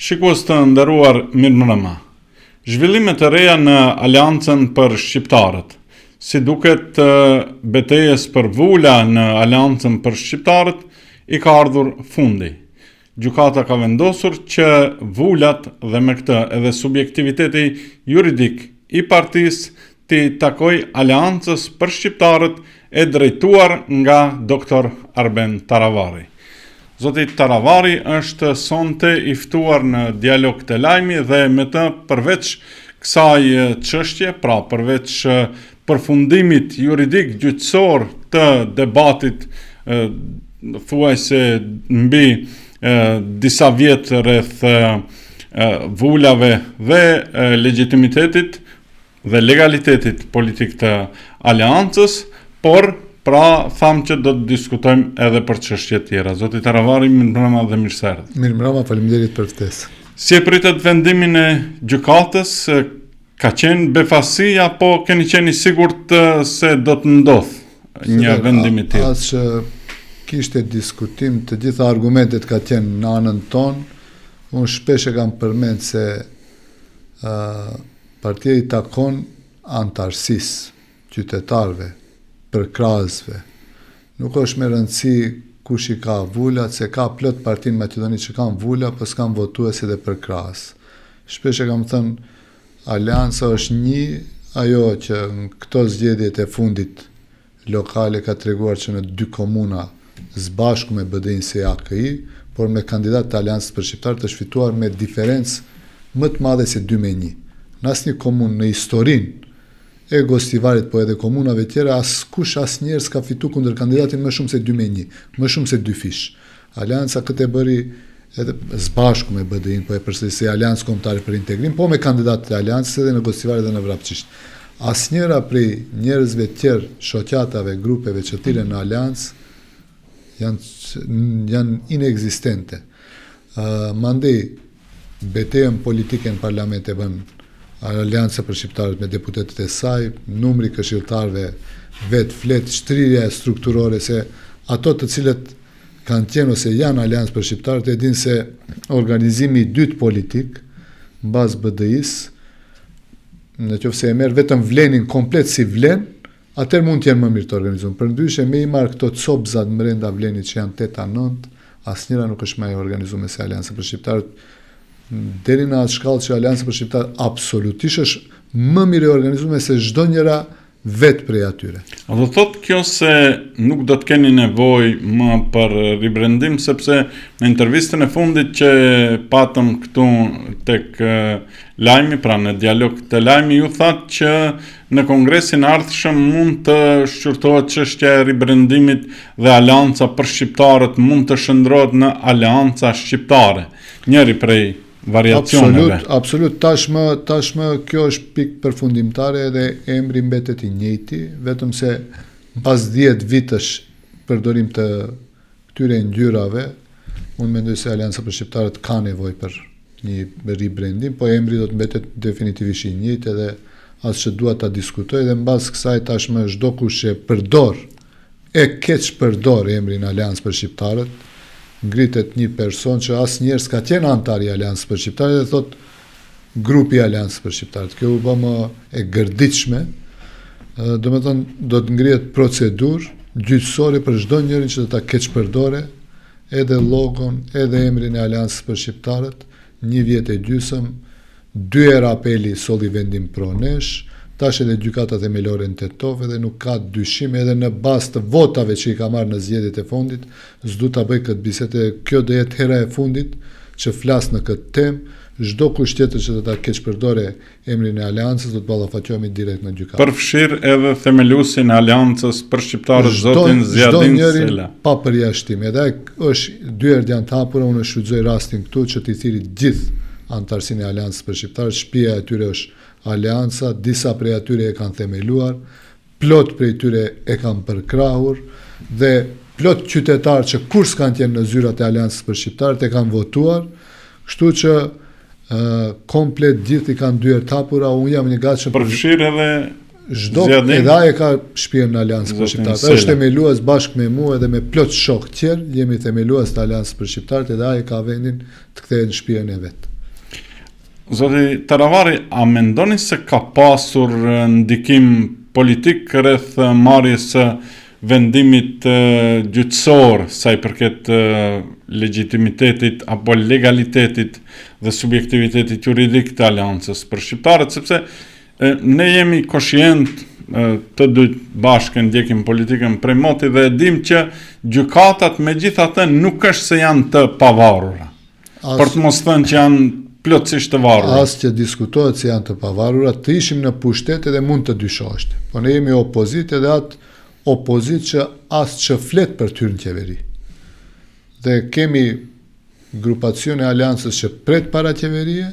Shikues të nderuar, mirëmbrëma. Zhvillimet e reja në Aleancën për Shqiptarët. Si duket, betejës për vula në Aleancën për Shqiptarët i ka ardhur fundi. Gjykata ka vendosur që vulat dhe me këtë edhe subjektiviteti juridik i partisë të takoj Aleancës për Shqiptarët e drejtuar nga Dr. Arben Taravari. Zoti Taravari është sonte i ftuar në dialog të lajmi dhe me të përveç kësaj çështje, pra përveç përfundimit juridik gjyqësor të debatit thuajse mbi disa vjet rreth vulave dhe legitimitetit dhe legalitetit politik të Aleancës, por pra, thamë që do të diskutojmë edhe për çështje tjera. Zoti Taravari, mirëmbrëma dhe mirëseardhje. Mirëmbrëma, faleminderit për ftesë. Si e pritet vendimin e gjykatës? Ka qenë befasi apo keni qenë i sigurt se do të ndodhë një vendim i tillë? As që kishte diskutim, të gjitha argumentet ka qenë në anën tonë. Unë shpesh e kam përmend se partia i takon antarësisë, qytetarëve, për krahasve. Nuk është me rëndësi kush i ka vulat, se ka plot partinë Maqedoni që kanë vula, po s'kan votuese dhe për krahas. Shpesh e kam thënë, Aleanca është një, ajo që në këto zgjedhjet e fundit lokale ka treguar që në 2 komuna zbashku me BD-n se AKI, por me kandidat të Aleancës për Shqiptarët është fituar me diferencë më të madhe se 2-1. Në asnjë komunë në historinë e Gostivarit, po edhe komunave tjera, as njerë s'ka fitu kundër kandidatin më shumë se 2-1, më shumë se 2 fish. Aleanca këtë e bëri edhe zbashku me BD-n, po e përsërisë Aleancë Kombëtare për Integrim, po me kandidatë të Aleancës edhe në Gostivarit dhe në Vrapçisht. Asnjëra prej njerëzve tjerë, shoqatave, grupeve që tiren në Aleancë janë inekzistente. Mandej betejën politike në parlament e bën Aleanca për Shqiptarët me deputetët e saj, numri këshilltarëve vetë flet, shtrirja strukturore, se ato të cilët kanë qenë ose janë Aleancë për Shqiptarët e dinë se organizimi i dytë politik, në bazë BDI-s, në qoftë se e merr vetëm vlenin komplet si vlen, atëherë mund të jenë më mirë të organizuar. Përndryshe me i marr këto copzat brenda vlenit që janë 8-9, asnjëra nuk është më e organizuar se Aleanca për Shqiptarët. Deri në atë shkallë që Aleanca për Shqiptarët absolutisht është më mirë e organizuar se çdo njëra vetë prej atyre. A do thotë kjo se nuk do të keni nevojë më për ribrendim, sepse në intervistën e fundit që patëm këtu tek lajmi, pra në dialog të lajmi, ju thatë që në kongresin ardhshëm mund të shqyrtohet çështja e ribrendimit dhe Aleanca për Shqiptarët mund të shndrohet në Aleanca Shqiptare. Njëri prej variacioneve. Absolut, tashmë kjo është pikë përfundimtare dhe emri mbetet i njëjti, vetëm se pas 10 vitësh përdorim të këtyre ngjyrave, unë mendoj se Aleanca për Shqiptarët ka nevojë për një ribrendim, po emri do të mbetet definitivisht i njëjtë edhe as që dua ta diskutoj dhe mbas kësaj tashmë çdo kush që keq përdor emrin Aleancë për Shqiptarët, ngritet një person që asnjëherë s'ka qenë antar i Aleancës për Shqiptarët dhe thot grupi Aleancës për Shqiptarët. Kjo u bë më e gërditshme. Domethënë do të ngrihet procedurë gjyqësore për çdo njërin që do ta keqpërdore, edhe logon, edhe emrin e Aleancës për Shqiptarët, 1 vjet e gjysmë, 2 herë apeli solli vendim pronesh, tash edhe gjykata themelore në tetove dhe nuk ka dyshim edhe në bazë të votave që i ka marrë në zgjedhjet e fundit, s'du ta bëj këtë bisedë, kjo do jetë hera e fundit që flas në këtë temë, çdo kush tjetër që do ta keqpërdore emrin e Aleancës do të ballafaqohemi direkt në gjykatë. Përfshir edhe themeluesin e Aleancës për Shqiptarët zotin Zjadin Sela. Pa përjashtim, edhe është 2 herë janë të hapura, unë shfrytëzoj rastin këtu që t'i thiri gjithë antarësinë e Aleancës për Shqiptarët, shtëpia e tyre është Aleanca, disa prej atyre e kanë themeluar, plot prej tyre e kanë përkrahur dhe plot qytetarë që kur s'kanë qenë në zyrat e Aleancës për Shqiptarët e kanë votuar, kështu që komplet gjithë i kanë 2 herë të hapura, unë jam një gatshëm përfshirë edhe edhe ai ka shtëpinë në Aleancë për Shqiptarët. Është themelues bashkë me mua edhe me plot shokë tjerë, jemi themelues të Aleancës për Shqiptarët edhe ai ka vendin të kthehet në shtëpinë e vet. Zoti Taravari, a mendoni se ka pasur ndikim politik rreth marrjes së vendimit gjyqësor sa i përket legitimitetit apo legalitetit dhe subjektivitetit juridik të aleancës për shqiptarët, sepse ne jemi koshient të dy bashkë ndjekim politikën prej moti dhe e dim që gjykatat megjithatë nuk është se janë të pavarura. Për të mos thënë që janë plotësisht të varura. As që diskutohet se janë të pavarura, të ishim në pushtet edhe mund të dyshoshte. Po ne jemi opozit edhe atë opozit që as që flet për tyrë në qeveri. Dhe kemi grupacione aleancës që pret para qeverie,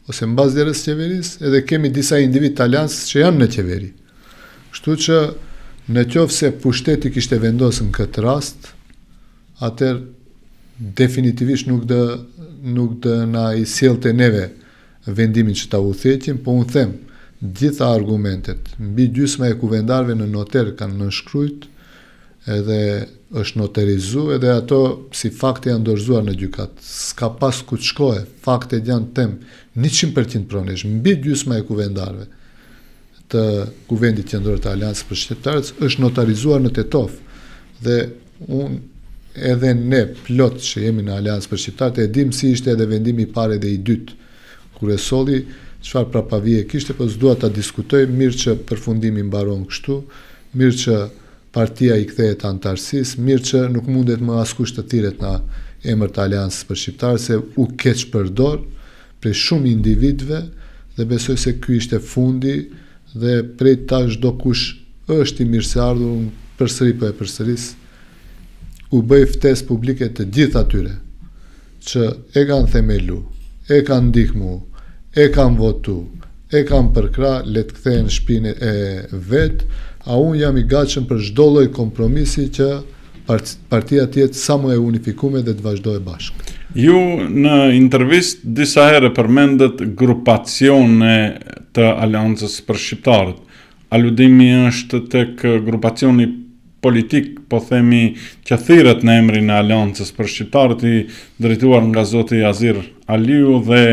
ose mbas derës qeveris, edhe kemi disa individ të aleancës që janë në qeveri. Kështu që në qoftë se pushteti kishte vendosur në këtë rast, atëherë definitivisht nuk dë na i sjellte neve vendimin që ta udhëheqim, po unë them, gjitha argumentet mbi gjysma e kuvendarëve në noter kanë nënshkruajt, edhe është noterizu, edhe ato si fakte janë dorëzuar në gjykat. S'ka pas ku të shkoje, faktet janë tem 100% pronesh, mbi gjysma e kuvendarëve të Kuvendit Qendror të Aleancës për Shqiptarët është notarizuar në Tetov. Dhe unë edhe ne plot që jemi në Aleancë për Shqiptarët e dim si ishte edhe vendimi i parë dhe i dytë, kur e solli çfarë prapavije kishte, po s'dua ta diskutoj, mirë që përfundimi mbaron kështu, mirë që partia i kthehet antarësisë, mirë që nuk mundet më askush të thirret në emër të Aleancës për Shqiptarët, se u keq përdor prej shumë individëve dhe besoj se ky ishte fundi dhe prej tash çdo kush është i mirëseardhur, përsëri po e përsëris, u bëj ftesë publike të gjithë atyre që e kanë themelu, e kanë ndihmu, e kanë votu, e kanë përkra, le të kthehen në shtëpinë e vet, a unë jam i gatshëm për çdo lloj kompromisi që partia të jetë sa më e unifikuar dhe të vazhdojë bashkë. Ju në intervistë disa herë përmendet grupacione të Aleancës për Shqiptarët. Aludimi është tek grupacioni politik, po themi që thirret në emrin e Aleancës për Shqiptarët, i drejtuar nga zoti Azir Aliu dhe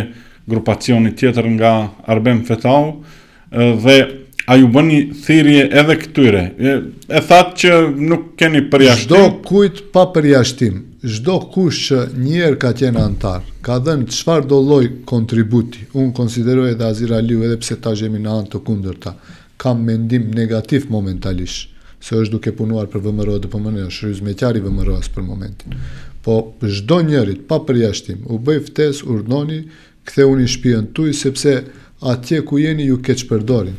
grupacioni tjetër nga Arben Fetau, dhe a ju bëni thirrje edhe këtyre? E thatë që nuk keni përjashtim. Çdo kujt pa përjashtim, çdo kush që një herë ka qenë antar, ka dhënë çfarëdo lloj kontributi. Unë konsideroj edhe Azir Aliu, edhe pse tash jemi në anë të kundërta, kam mendim negativ momentalisht, se është duke punuar për VMRO DPMN, është ryzmeqari i VMRO-s për momentin. Po çdo njerit pa përjashtim u bëj ftesë, urdhoni, ktheuni në shtëpinë tuaj, sepse atje ku jeni ju keq përdorin.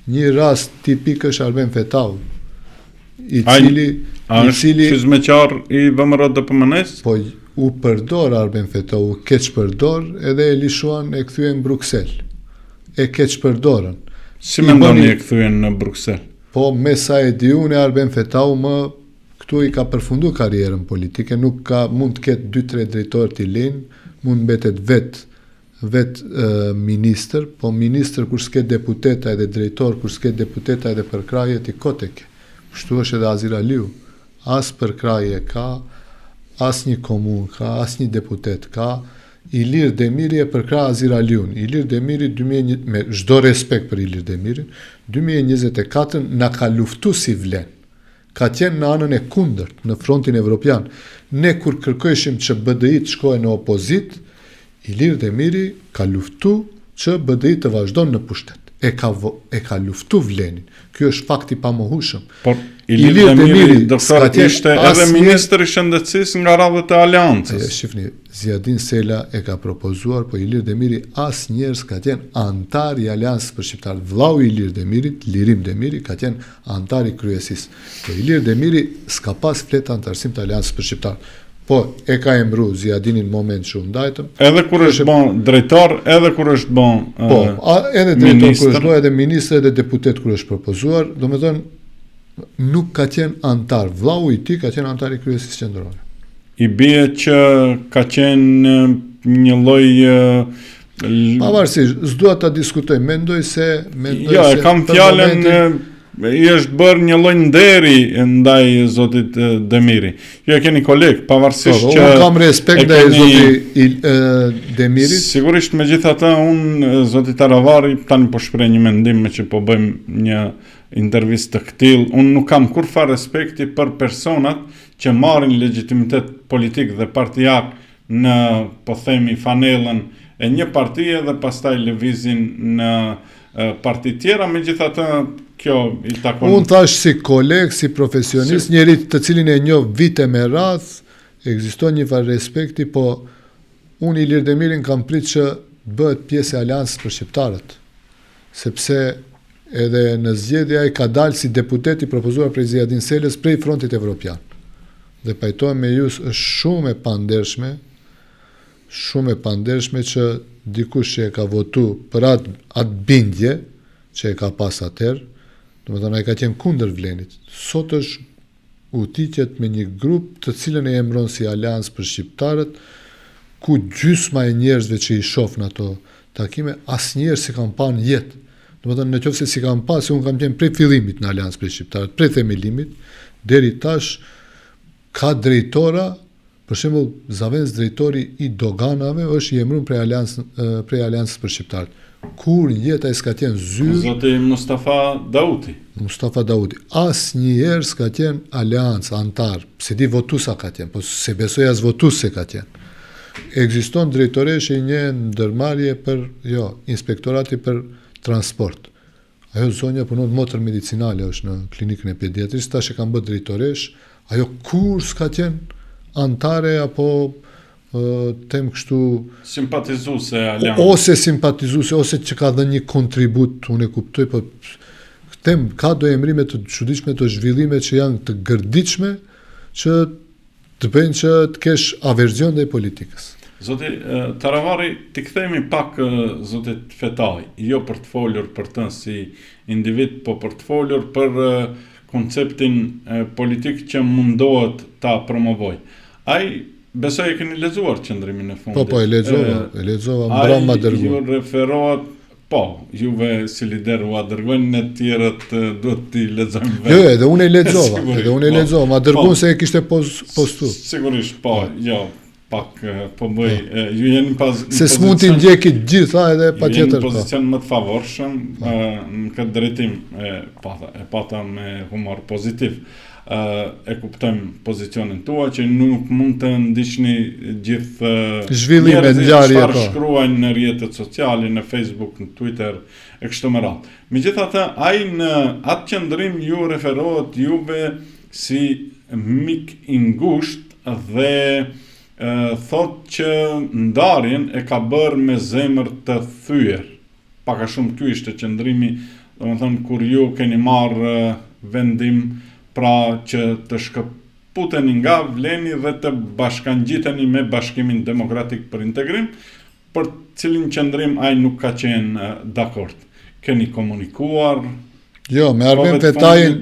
Një rast tipik është Arben Fetau, i cili ryzmeqar i VMRO DPMN-s? Po u përdor Arben Fetau, u keq përdor, edhe e lishuan e kthyen në Bruksel. E keq përdorën. Si mendoni e kthyen në Bruksel? Po me sa e di unë, Arben Fetau këtu i ka përfundu karrierën politike, nuk ka, mund të ketë 2-3 drejtorë të linë, mund mbetet vetë ministër, po ministër kur s'ke deputeta edhe drejtor, kur s'ke deputeta edhe përkraje ti koteke. Kështu është edhe Azir Aliu. As përkraje ka, as një komun ka, as një deputet ka. Ilir Demiri e përkra Azir Aliun. Ilir Demiri, me çdo respekt për Ilir Demirin, 2024 na ka luftu si vlen. Ka qenë në anën e kundërt, në frontin evropian. Ne kur kërkojshim që BDI të shkojë në opozit, Ilir Demiri ka luftu që BDI të vazhdon në pushtet. E ka luftu vlenin. Ky është fakti pamohueshëm. Por Ilir Demiri, doktor, ishte edhe ministër i shëndetësisë nga radhët e Aleancës. Shifni, Ziadin Sela e ka propozuar, po Ilir Demiri asnjëherë s'ka qenë antar i Aleancës për Shqiptarët. Vllau i Ilir Demirit, Lirim Demiri, ka qenë antar i kryesisë. Po Ilir Demiri s'ka pas fletë antarësim të Aleancës për Shqiptarët. Po, e ka emru Ziadinin moment që ndajtëm. Edhe kur është bon drejtor, edhe kur është bon po, edhe drejtor kur është bon, edhe ministër, edhe deputet kur është propozuar, do me thënë, nuk ka qenë antar. Vllau i tij ka qenë antar i kryesisë qendrore. I bie që ka qenë një lloj pavarësisht, s'dua ta diskutoj, mendoj se kam fjalën i është bërë një lloj nderi ndaj zotit Demiri. Ju e keni koleg, pavarësisht që unë kam respekt ndaj zotit Demirit. Sigurisht, megjithatë unë zoti Taravari tani po shpreh një mendim me që po bëjmë një intervistë të këtill. Unë nuk kam kurrë respekti për personat që marrin legjitimitet politik dhe partijak në, po themi, fanellën e një partie dhe pastaj lëvizin në parti tjera, megjithatë kjo i takon. Unë thash si koleg, si profesionist, njeri të cilin e njoh vite me radh, ekziston një farë respekti, po unë Ilir Demirin kam prit që bëhet pjesë e Aleancës për shqiptarët, sepse edhe në zgjedhje ai ka dalë si deputet i propozuar prej Ziadin Selës prej frontit evropian. Dhe pajtohem me ju është shumë e pandershme që dikush që e ka votu për atë bindje që e ka pas atëherë, domethënë ai ka qenë kundër Vlenit. Sot është udhëtiqet me një grup të cilën e emëron si Aleancë për shqiptarët, ku gjysma e njerëzve që i shohin ato takime asnjëherë si kanë pa në jetë. Domethënë nëse si kanë pa, se unë kam qenë prej fillimit në Aleancë për shqiptarët, prej themelimit deri tash ka drejtora. Për shembull, Zavens, drejtori i doganave, është i emëruar prej Aleancës për shqiptarët. Kur në jetë ai s'ka qenë zyrë. Zoti Mustafa Dauti. Asnjëherë s'ka qenë Aleancë antar. Se di votuesa ka qenë, po se besoj as votues se ka qenë. Ekziston drejtoresh e një ndërmarrje inspektorati për transport. Ajo zonja punon motër medicinale, është në klinikën e pediatrisë, tash e kanë bërë drejtoresh. Ajo kur s'ka qenë antare apo tem kështu simpatizuese Aleancë, ose simpatizuese, ose që ka dhënë një kontribut, unë e kuptoj, po tem ka do emrime të çuditshme, të zhvillime që janë të gërditshme, që të bëjnë që të kesh averzion ndaj politikës. Zoti Taravari, t'i kthehemi pak zotit Fetaj, jo për të folur për të si individ, po për të folur për konceptin politik që mundohet ta promovoj. Ai besoj e keni lexuar qendrimin e fundit. Po, e lexova, mbroma dërgoj. Ju referohet, juve si lider u dërgojnë, në tjerët duhet t'i lexojmë vetë. Jo, edhe unë e lexova, ma dërguan se e kishte postu. Sigurisht, pak po bëj, ju jeni pas se s'mund t'i ndjekit gjitha edhe patjetër. Jeni në pozicion më të favorshëm në këtë drejtim, e pata me humor pozitiv. E kuptojmë pozicionin tua që nuk mund të ndiqni gjithë zhvillime ngjarje çfarë shkruajnë në rrjetet sociale, në Facebook, në Twitter e kështu me radhë. Megjithatë, ai në atë qendrim ju referohet juve si mik i ngushtë dhe thot që ndarjen e ka bërë me zemër të thyer. Pak a shumë ky ishte qendrimi, domethënë kur ju keni marrë vendim pra që të shkëputeni nga Vleni dhe të bashkangjiteni me Bashkimin Demokratik për Integrim, për cilin qendrim ai nuk ka qenë dakord. Keni komunikuar? Jo, me Arben Fetajin,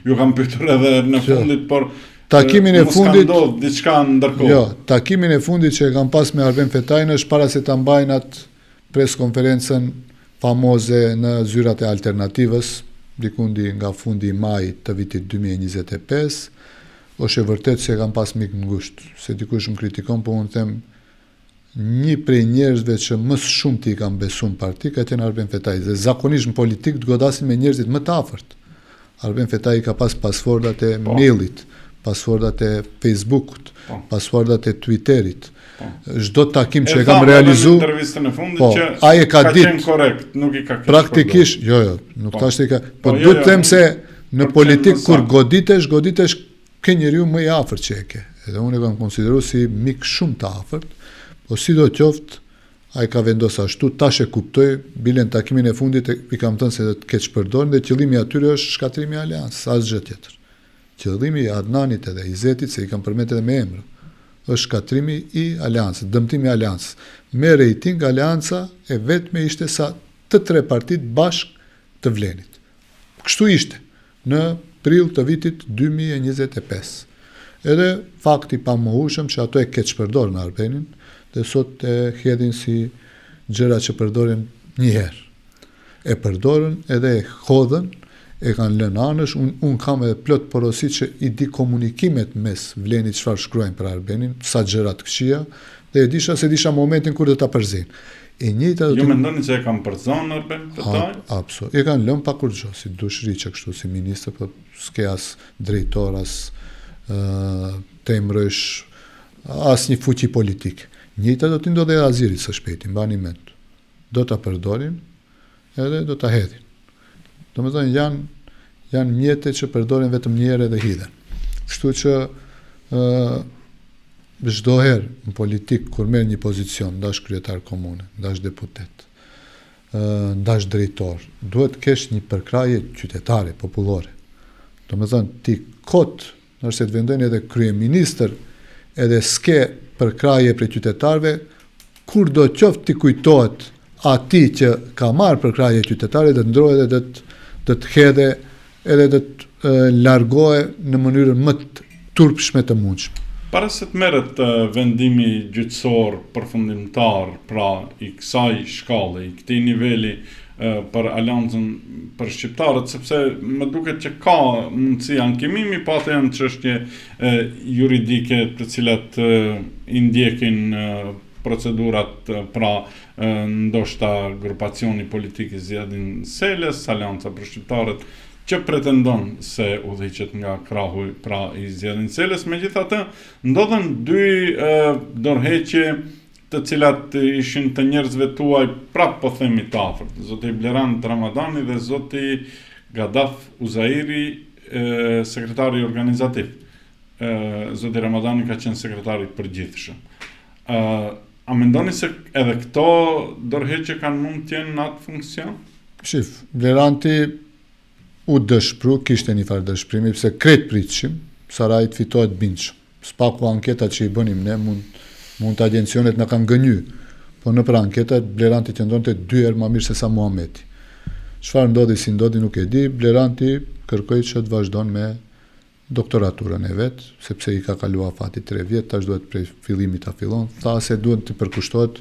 ju kam pyetur edhe në fundit, por takimin e fundit diçka ndërkohë. Jo, takimin e fundit që e kam pas me Arben Fetajin është para se ta mbajnë atë preskonferencën famoze në zyrat e alternativës, dikundi nga fundi i majit të vitit 2025, është e vërtet që e kam pas mik ngusht, se dikush më kritikon, po unë them një prej njerëzve që më shumë ti kam besu në parti, ka qenë Arben Fetaj, dhe zakonisht në politik të godasin me njerëzit më të afërt. Arben Fetaj ka pas pasfordat e mailit, pasfordat e Facebookut, pasfordat e Twitterit. Çdo takim që e kam realizu, ai e ka ditë korrekt, nuk i ka keq. Praktikisht, nuk thashë ka, po duhet të them se në politik kur goditesh ke njeriu më i afërt që e ke. Edhe unë e kam konsideruar si mik shumë të afërt, po sidoqoftë ai ka vendosur ashtu, tash e kuptoj, bile në takimin e fundit i kam thënë se do të keq përdorin dhe qëllimi aty është shkatrimi i Aleancës, asgjë tjetër. Qëllimi i Adnanit edhe Izetit, se i kam përmendur edhe me emër, është shkatrimi i Aleancës, dëmtimi i Aleancës. Me rating Aleanca e vetme ishte sa të tre partit bashk të Vlenit. Kështu ishte në prill të vitit 2025. Edhe fakti pa mohueshëm që ato e keq përdorin Arbenin dhe sot e hedhin si gjëra që përdoren një herë. e përdorën edhe e hodhën, e kanë lënë anësh, unë kam edhe plot porosi që i di komunikimet mes Vlenit çfarë shkruajnë për Arbenin, sa gjërat këqija, dhe e disha se disha momentin kur do ta përzin. E njëjta do Ju mendoni se e kanë përzon Arben këtaj? Absolut. E kanë lënë pa kur gjë, si dushri që kështu si ministër, po s'ke as drejtor, as temrësh, as një fuqi politik. Njëjta do t'i ndodhe Azirit së shpejti, mbani mend. Do ta përdorin edhe do ta hedhin. Domethënë janë mjete që përdoren vetëm një herë dhe hidhen. Kështu që çdo herë në politik kur merr një pozicion, ndash kryetar komune, ndash deputet, ndash drejtor, duhet kesh një përkrahje qytetare, popullore. Domethënë ti kot, nëse të vendojnë edhe kryeministër, edhe s'ke përkrahje për qytetarëve, kur do qoftë ti kujtohet ati që ka marrë përkrahje qytetare, dhe të ndrohet edhe dhe të hedhe edhe dhe të largohe në mënyrën më të turpshme të mundshme. Para se të merret vendimi gjyqësor përfundimtar, pra i kësaj shkalle, i këtij niveli për Aleancën për shqiptarët, sepse më duket që ka mundësi ankimimi, pa të janë çështje juridike të cilat i ndjekin procedurat, pra ndoshta grupacioni politik i Zjadin Seles, Aleanca për shqiptarët, që pretendon se udhëhiqet nga krahu pra i Zjadin Seles. Megjithatë, ndodhen dy dorëheqje të cilat ishin të njerëzve tuaj, prap po themi të afërt, zoti Blerand Ramadani dhe zoti Gadaf Uzairi, sekretari organizativ. Zoti Ramadani ka qenë sekretari i përgjithshëm. A mendoni se edhe këto dorëheqje kanë mund të jenë në atë funksion? Shif, Bleranti u dëshpru, kishte një farë dëshprimi, pse krejt pritshim, Sarajt fitohet bindshëm. S'paku anketat që i bënim ne, mund të agencionet në kanë gënyu, po në për anketat, Bleranti qëndronte 2 herë më mirë se sa Muhameti. Çfarë ndodhi si ndodhi nuk e di, Bleranti kërkoi që të vazhdon me doktoraturën e vet, sepse i ka kaluar fati 3 vjet, tash duhet prej fillimit ta fillon, tha se duhet të përkushtohet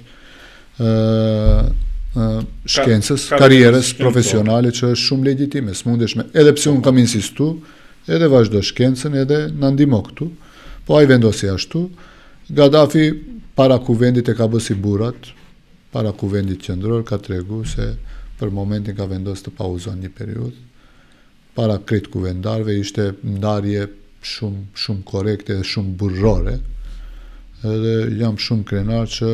shkencës, karrierës profesionale që është shumë legjitime, s'mundesh me, edhe pse unë kam insistu, edhe vazhdo shkencën, edhe na ndihmo këtu, po ai vendosi ashtu. Gaddafi para kuvendit e ka bë si burrat, para kuvendit qendror ka tregu se për momentin ka vendosur të pauzon një periudhë. Para krejt kuvendarve ishte ndarje shumë korekte dhe shumë burrore, edhe jam shumë krenar që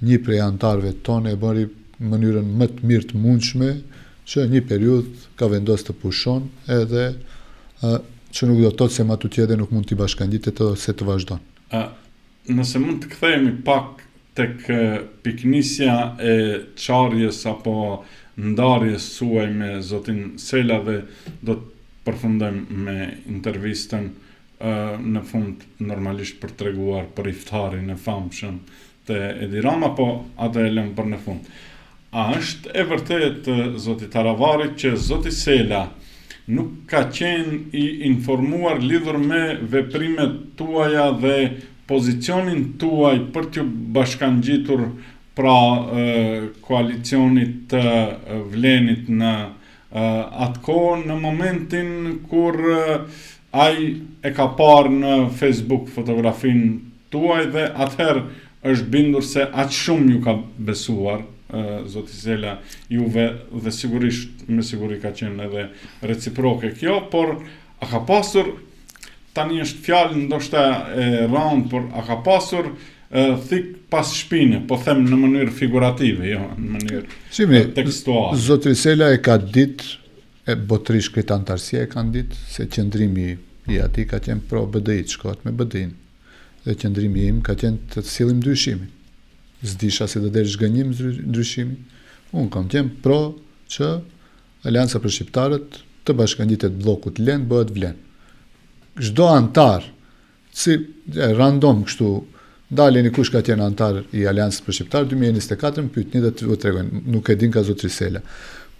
një prej antarëve tonë e bëri mënyrën më të mirë të mundshme që një periudhë ka vendosur të pushon, edhe që nuk do të thotë se matutjede nuk mund t'i bashkangjitet ose të vazhdon. Nëse mund të kthehemi pak tek piknisja e çarjes apo ndarjes suaj me zotin Sela, dhe do të përfundojmë me intervistën në fund normalisht për treguar për iftarin e famshëm të Edi Rama, po atë e lëm për në fund. A është e vërtet, zoti Taravari, që zoti Sela nuk ka qenë i informuar lidhur me veprimet tuaja dhe pozicionin tuaj për t'ju bashkangjitur pra koalicionit të Vlenit në atë kohë, në momentin kur ai e ka parë në Facebook fotografin tuaj dhe atëherë është bindur se aq shumë ju ka besuar zoti Sela juve, dhe sigurisht me siguri ka qenë edhe reciproke kjo, por a ka pasur, tani është fjalë ndoshta e rëndë, por a ka pasur thik pas shpine, po them në mënyrë figurative, jo në mënyrë tekstuale. Zoti Sela e ka ditë, e botërisht këtë antarësia e kanë ditë, se qëndrimi i ati ka qenë pro BDI-t, shkohet me BDI-n, dhe qëndrimi im ka qenë të sillim ndryshimin. S'disha se do derë zhgënjim ndryshimi, unë kam qenë pro që Aleanca për Shqiptarët të bashkangjitet bllokut Lend bëhet Vlen. Çdo antar, si random kështu, daleni kush ka qenë antar i Aleancës për Shqiptarët 2024, më pyetni dhe t'u tregojnë, nuk e din ka zotri Sela.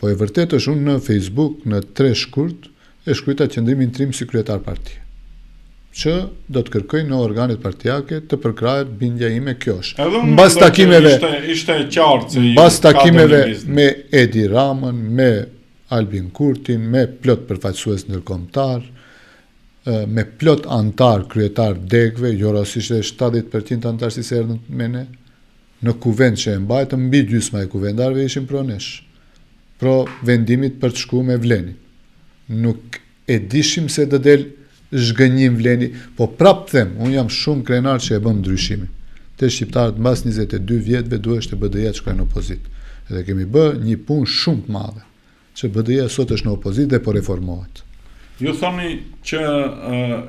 Po e vërtet është, unë në Facebook, në 3 shkurt, e shkruajta qëndrimin tim si kryetar partie. që do të kërkoj në organet partijake të përkrahet bindja ime kjo është. Edhe unë Mbas mendoj që takimeve, ishte e qartë se mbas ka takimeve dënim biznes. me Edi Ramën, me Albin Kurtin, me plot përfaqësues ndërkombëtar, me plot antar kryetar degve, jo rastësisht 70% antarësisë erdhën me ne. Në kuvend që e mbajtëm, mbi gjysma e kuvendarëve ishin pro nesh. Pro vendimit për të shkuar me Vleni. Nuk e dishim se do del zhgënjim Vleni, po prap them, unë jam shumë krenar që e bëm ndryshimin. Te shqiptarët mbas 22 vjetëve duhet të BDI-ja të shkojnë në opozitë. Edhe kemi bë një punë shumë të madhe, që BDI-ja sot është në opozitë dhe po reformohet. Ju thoni që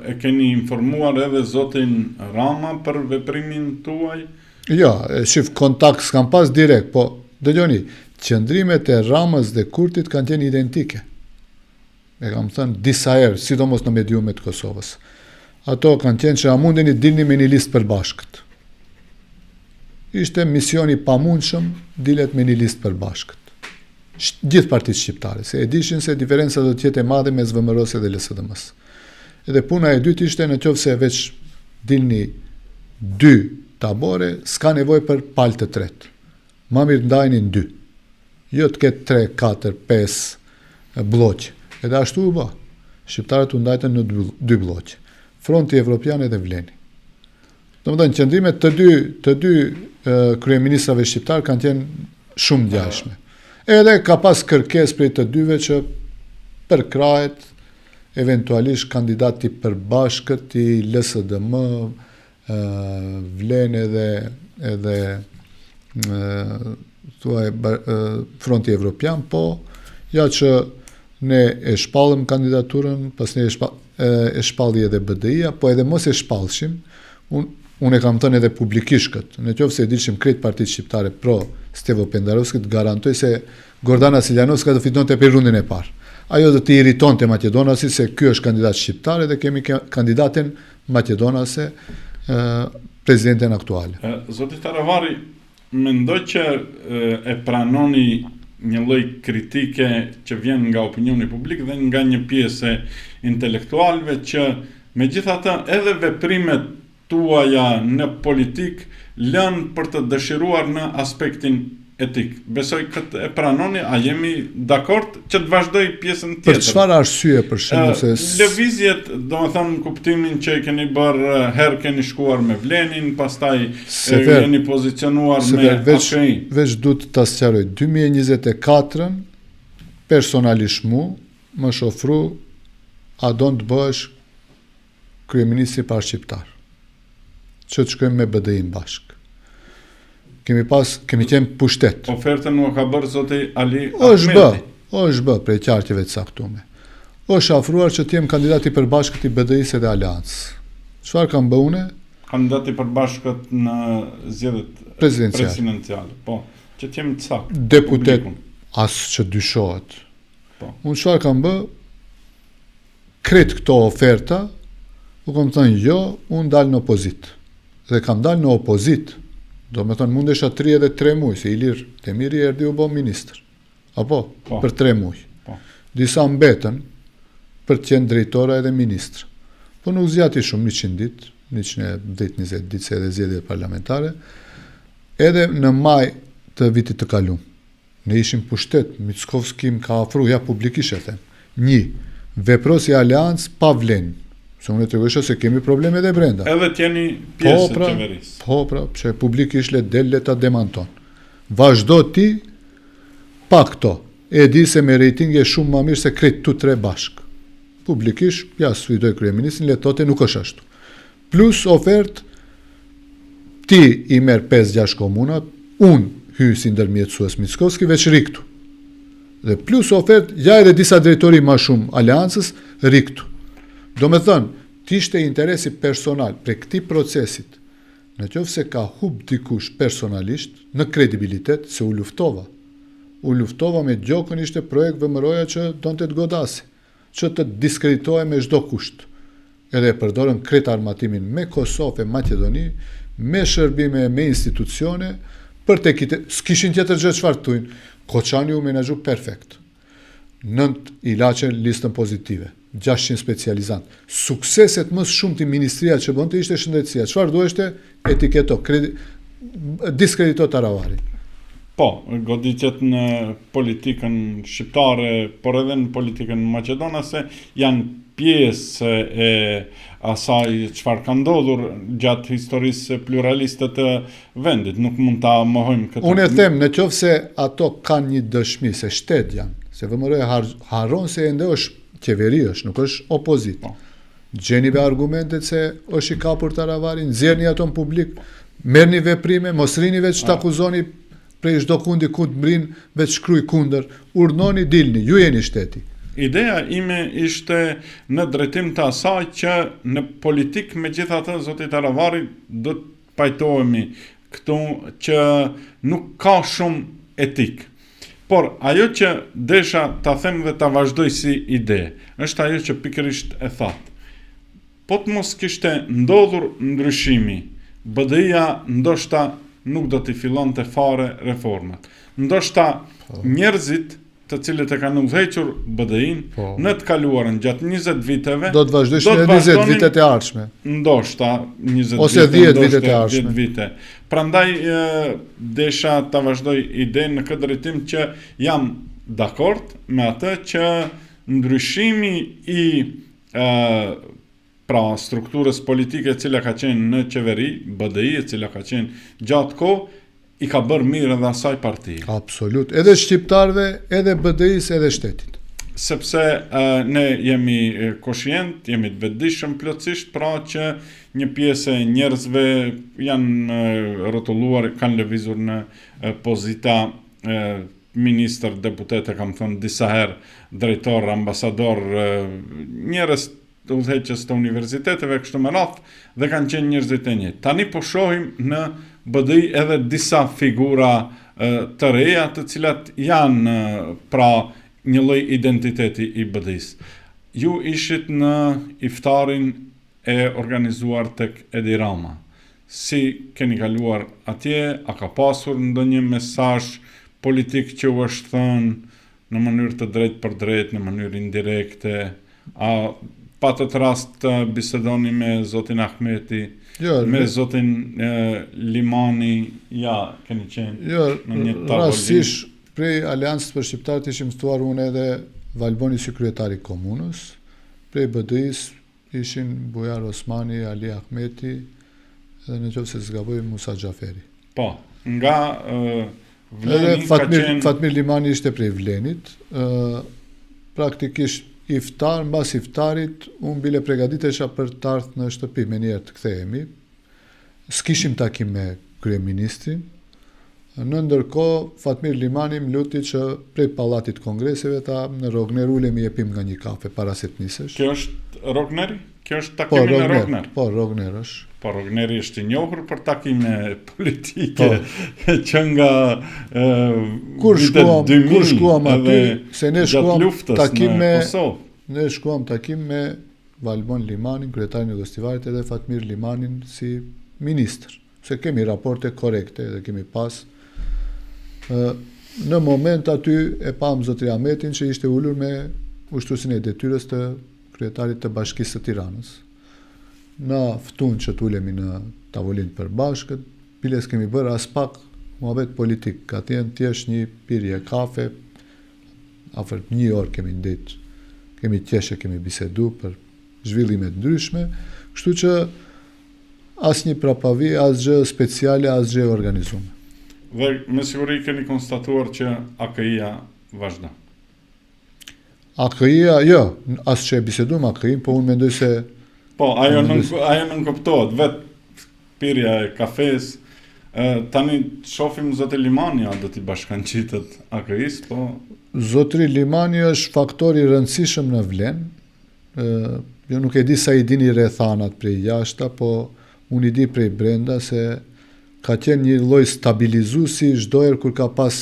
e keni informuar edhe zotin Rama për veprimin tuaj? Ja, shif, kontakt s'kam pas direkt, po dëgjoni, qëndrimet e Ramës dhe Kurtit kanë qenë identike. E kam thënë disa herë, sidomos në mediumet të Kosovës. Ato kanë qenë që a mundeni dilni me një listë përbashkët. Ishte misioni pamundshëm, dilet me një listë përbashkët. Gjithë partitë shqiptare, se e dishin se diferenca do të jetë e madhe mes VMRO-s dhe LSDM-s. Edhe puna e dytë ishte në qoftë se veç dilni 2 tabore, s'ka nevojë për palë të tretë. Ma mirë ndajnin 2. Jo të ketë 3, 4, 5 bloqë. Edhe ashtu u bë. Shqiptarët u ndajtën në 2 bloqë. Fronti Evropian edhe Vleni. Domethënë qëndrimet të dy kryeministrave shqiptar kanë qenë shumë ngjashme. Edhe ka pas kërkesë prej të dyve që përkrahet eventualisht kandidati përbashkët i LSDM, Vlen edhe Fronti Evropian, po ja që ne e shpallëm kandidaturën, pas ne e shpalli edhe BDI-ja, po edhe mos e shpallshim, unë e kam thënë edhe publikisht këtë, në qoftë se e dilshim krejt partitë shqiptare pro Stevo Pendarovskit, garantoj se Gordana Siljanovska do fitonte për rundin e parë. Ajo do të irritonte Maqedonasi se ky është kandidat shqiptar dhe kemi kandidaten maqedonase, presidenten aktuale. Zoti Taravari, mendoj që e pranoni një lloj kritike që vjen nga opinioni publik dhe nga një pjesë intelektualëve që megjithatë edhe veprimet tuaja në politik lën për të dëshiruar në aspektin etik. Besoj këtë e pranoni, a jemi dakord që të vazhdoj pjesën tjetër? Për çfarë arsye për shembull se lëvizjet, domethënë kuptimin që e keni bërë, herë keni shkuar me Vlenin, pastaj jeni pozicionuar me AKI. Veç duhet ta sqaroj. 2024 personalisht më shofru a do të bëhesh kryeministri parë shqiptar. Që të shkojmë me BDI-n bashkë. Kemi qenë pushtet. Ofertën nuk ka bërë zoti Ali Ahmeti. është bë prej qartjeve të caktuara. Është afruar që të jem kandidati i përbashkët i BDI-s dhe Aleancës. Çfarë kam bë unë? Kandidati i përbashkët në zgjedhjet presidenciale. Po, që të jem të saktë. Deputet as që dyshohet. Po. Unë çfarë kam bë? Kret këto oferta, u kam thënë jo, unë dal në opozitë. Dhe kam dalë në opozitë. Do me thonë mundesha 3 edhe 3 muaj, se Ilir Temiri erdi u bo ministër. Apo? Po. Për 3 muaj. Po. Disa mbetën për të qenë drejtora edhe ministër. Po nuk zjati shumë 100 ditë, 110-20 ditë se edhe zgjedhjet parlamentare, edhe në maj të vitit të kaluar. Ne ishim pushtet, Mickovski më ka afruar ja publikisht e them. 1. Veprosi Aleancë pa Vlen. Se unë e të gësha se kemi probleme dhe brenda. Edhe t'jeni pjesë të qeverisë. Po, që publikisht le ta demanton. Vazhdo ti, pa këto. E di se me rejting e shumë ma mirë se krejt tu 3 bashkë. Publikisht, ja sfidoj kryeministrin, le tote nuk është ashtu. Plus ofert, ti i merë 5-6 komunat, unë hyj si ndërmjetësues Mickovski, veç riktu. Dhe plus ofert, ja edhe disa drejtori ma shumë aleancës, riktu. Do me thënë, t'ishte interesi personal pre këti procesit, në qoftë se ka hub dikush personalisht, në kredibilitet, se u luftova. U luftova me gjokën ishte projekt VMRO-ja që donte të godasi, që të diskreditohej me çdo kusht. Edhe e përdorën krejt armatimin me Kosovë e Maqedoni, me shërbime, me institucione, për s'kishin tjetër gjë çfarë thujnë. Koçani u menaxhu perfekt. 9 ilaçe listën pozitive, 600 specializant. Sukseset më shumë të ministria që bënte ishte shëndetësia. Çfarë duheshte? Etiketo, diskredito Taravari. Po, goditjet në politikën shqiptare, por edhe në politikën maqedonase, janë pjesë e asaj çfarë ka ndodhur gjatë historisë pluraliste të vendit. Nuk mund ta mohojmë këtë. Unë e them, në qoftë se ato kanë një dëshmi se shtet janë, se VMRO harron se ende është qeveri është, nuk është opozit. Gjeni me argumentet se është i kapur Taravarin, nxjerrni ato në publik, merrni veprime, mos rini veç të akuzoni prej çdo kundi ku të mbrin veç shkruaj kundër, urnoni, dilni, ju jeni shteti. Ideja ime ishte në drejtim të asaj që në politik megjithatë zoti Taravari do të pajtohemi këtu që nuk ka shumë etik. Por ajo që desha ta them dhe ta vazhdoj si ide, është ajo që pikërisht e thatë. Po të mos kishte ndodhur ndryshimi, BDI-ja ndoshta nuk do t'i fillonte fare reformat. Ndoshta njerëzit të cilët e kanë udhëhequr BDI-n në të kaluarën gjatë 20 viteve do të vazhdojnë në 20 vitet e ardhshme. Ndoshta 20 ose vite, 10 vitet e ardhshme. 10 vite. Prandaj desha ta vazhdoj idenë në këtë drejtim që jam dakord me atë që ndryshimi i pra strukturës politike e cila ka qenë në qeveri, BDI, e cila ka qenë gjatë kohë, i ka bërë mirë edhe asaj parti. Absolut, edhe shqiptarve, edhe BDI-s, edhe shtetit. Sepse ne jemi koshient, jemi të vetëdijshëm plotësisht, pra që një pjesë e njerëzve janë rrotulluar, kanë lëvizur në pozita ministër, deputete, kam thënë disa herë, drejtor, ambasador, njerëz të udhëheqës të universiteteve, kështu me radhë, dhe kanë qenë njerëzit e njëjtë. Tani po shohim në BDI edhe disa figura të reja, të cilat janë pra një lloj identiteti i BDI-s. Ju ishit në iftarin e organizuar tek Edi Rama. Si keni kaluar atje? A ka pasur ndonjë mesazh politik që u është thënë në mënyrë të drejtë për drejtë, në mënyrë indirekte? A patët rast të bisedoni me zotin Ahmeti, me zotin Limani, ja, keni qenë në një tavolinë? Rastësisht prej Aleancës për Shqiptarët ishim ftuar unë edhe Valboni si kryetari i komunës, prej BDI-s ishin Bujar Osmani, Ali Ahmeti, edhe në qoftë se zgaboj Musa Xhaferi. Po, nga Vleni ka qenë... Fatmir Limani ishte prej Vlenit, praktikisht iftar, mbas iftarit, unë bile pregaditesha për të ardhur në shtëpi, me njerë të kthehemi. S'kishim takim me kryeministrin. Në ndërkohë, Fatmir Limani më luti që prej pallatit kongreseve ta në Rogner ulemi jepim nga një kafe para se të nisesh. Kjo është Rogneri? Kjo është takimi në Rogner? Po, Rogner është. Po, Rogneri është i njohur për takime politike, që nga vitet 2000, kur shkuam aty, se ne shkuam takim me Kosovë. Ne shkuam takim me Valbon Limanin, kryetarin e Gostivarit, edhe Fatmir Limanin si ministër. Se kemi raporte korekte dhe kemi pas. Në moment aty e pam zotri Ahmetin që ishte ulur me ushtruesin e detyrës të kryetarit të Bashkisë së Tiranës. Na ftun që t'ulemi në tavolinë përbashkët, biles kemi bërë as pak muhabet politik, ka t'jenë thjesht një pirje kafe, afër 1 orë kemi ndet, kemi qeshe, kemi bisedu për zhvillime të ndryshme, kështu që asnjë prapavi, asgjë speciale, asgjë organizuar. Dhe me siguri keni konstatuar që AKI-ja vazhdon. AKI-ja, jo, as që e bisedu me AKI-n, po unë mendoj se... Po, ajo nën kuptohet, vetë pirja e kafes, tani shohim zoti Limani, a do t'i bashkangjitet AKI-s, po... Zotri Limani është faktor i rëndësishëm në Vlen. Jo nuk e di sa i dini rrethanat prej jashta, po unë i di prej brenda se ka qenë një lloj stabilizuesi çdo herë kur ka pas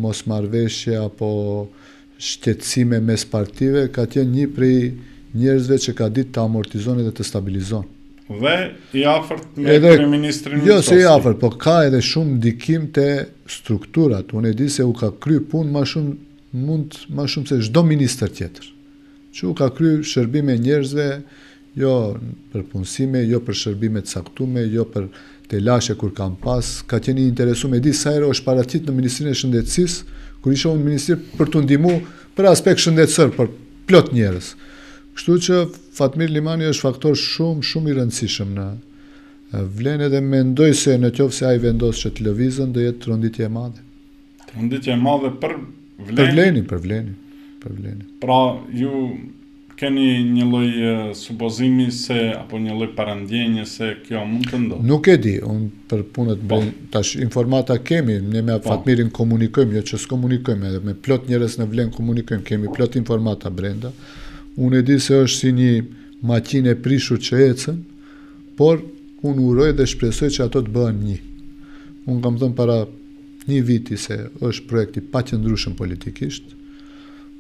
mosmarrveshje apo shqetësime mes partive, ka qenë një prej njerëzve që ka ditë të amortizon dhe të stabilizon. Dhe i afërt me kryeministrin Jo, se i afërt, po ka edhe shumë ndikim te strukturat. Unë e di se u ka kry punë më shumë mund më shumë se çdo ministër tjetër. Që ka kryer shërbime njerëzve, jo për punësime, jo për shërbime të caktume, jo për telashe kur kam pas, ka qenë i interesuar me di sa herë është paraqitur në Ministrinë e Shëndetësisë, kur isha unë ministër për t'u ndihmuar për aspekt shëndetësor, për plot njerëz. Kështu që Fatmir Limani është faktor shumë i rëndësishëm në Vlenë dhe mendoj se në qoftë se ai vendos që të lëvizën do jetë rënditje e madhe. Rënditje e madhe për Vlenin. Për Vlenin. Pra ju keni një lloj supozimi se apo një lloj parandjenje se kjo mund të ndodhë? Nuk e di, unë për punët tash informata kemi, ne me Fatmirin komunikojmë, jo që s'komunikojmë, edhe me plot njerëz në Vlenë komunikojmë, kemi plot informata brenda. Unë e di se është si një maqinë e prishur që ecën, por unë uroj dhe shpresoj që ato të bëhen një. Unë kam thënë para një viti se është projekti pa qëndrueshëm politikisht,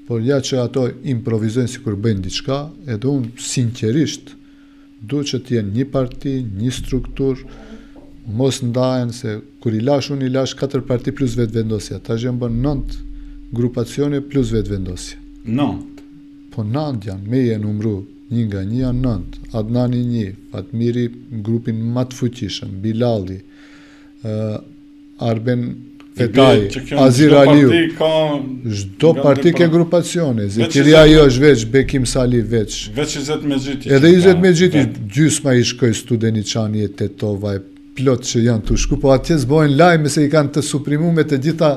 por ja që ato improvizojnë si kur bëjnë diçka, edhe unë sinqerisht duhet që t'jenë një parti, një struktur, mos ndahen se kur i lash unë i lash 4 parti plus vetëvendosja, ta që bën 9 grupacione plus vetëvendosja. 9? Po 9 janë, me je numru, një nga një janë 9, Adnani 1, Fatmiri grupin më të fuqishëm, Bilali, Arben Fetaj, Azir Aliu, çdo parti ke grupacione, Zekiria jo është veç, Bekim Sali veç. Veç 20 Mexhiti. Edhe 20 Mexhiti, gjysma i shkoj Studeniçani e Tetova, e plot që janë të shku, po atje s'bojnë lajme se i kanë të suprimume të gjitha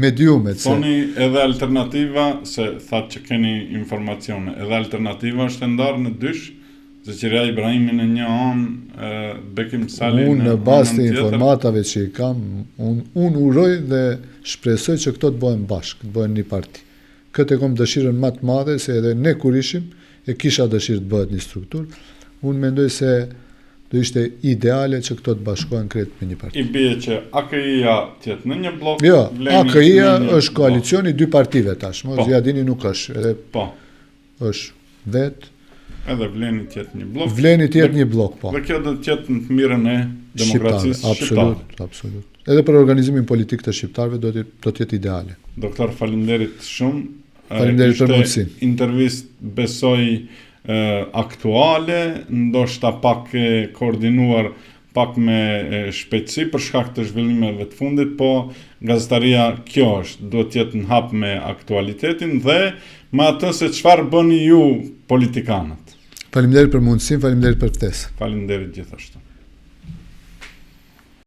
mediumet. Thoni edhe alternativa, se thatë që keni informacione, edhe alternativa është ndarë në dysh, Zekiria Ibrahimi në një anë, Bekim Sali në unë në bazë të informatave që i kam, unë uroj dhe shpresoj që këto të bëhen bashkë, të bëhen një parti. Këtë e kom dëshirën më të madhe, se edhe ne kur ishim, e kisha dëshirë të bëhet një strukturë. Unë mendoj se do ishte ideale që këto të bashkohen krejt me një parti. I bie që AKI-ja tjetë në një blok? Jo, AKI-ja është koalicioni 2 partive tashmë, Zjadini nuk është, edhe është vetë. Edhe Vleni tjetë një blok. Vleni tjetë një blok, po. Dhe kjo do tjetë në të mirën e demokracisë shqiptare. Absolut. Edhe për organizimin politik të shqiptarëve do të jetë ideale. Doktor, faleminderit shumë. Faleminderit për mundësinë. Intervistë besoj aktuale, ndoshta pak e koordinuar pak me shpejtësi për shkak të zhvillimeve të fundit, po gazetaria kjo është, duhet të jetë në hap me aktualitetin dhe me atë se çfarë bëni ju politikanët. Faleminderit për mundësinë, faleminderit për ftesën. Faleminderit gjithashtu.